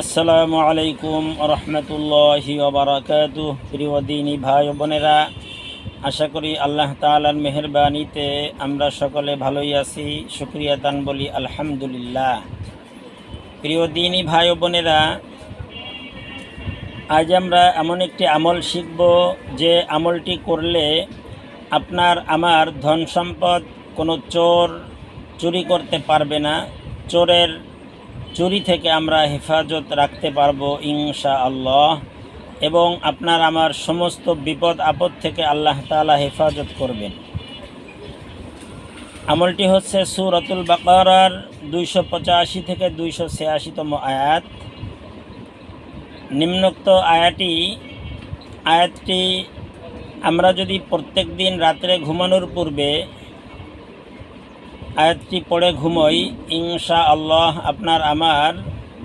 আসসালামু আলাইকুম রহমতুল্লাহি ওবারাকাতুহ। প্রিয় দিনী ভাই বোনেরা, আশা করি আল্লাহ তাআলার মেহেরবানিতে আমরা সকলে ভালোই আছি। শুকরিয়া দান বলি আলহামদুলিল্লাহ। প্রিয় দিনী ভাই বোনেরা, আজ আমরা এমন একটি আমল শিখব যে আমলটি করলে আপনার আমার ধন সম্পদ কোনো চোর চুরি করতে পারবে না। চুরি থেকে আমরা হেফাজত রাখতে পারবো ইনশাআল্লাহ, এবং আপনার আমার সমস্ত বিপদ আপদ থেকে আল্লাহ তাআলা হেফাজত করবেন। আমলটি হচ্ছে সূরাতুল বাকারার 285 থেকে 286তম আয়াত। নিম্নোক্ত আয়াতটি আমরা যদি প্রত্যেক দিন রাত্রে ঘুমানোর পূর্বে আয়াতটি পড়ে ঘুমোই, ইনশাআল্লাহ আপনার আমার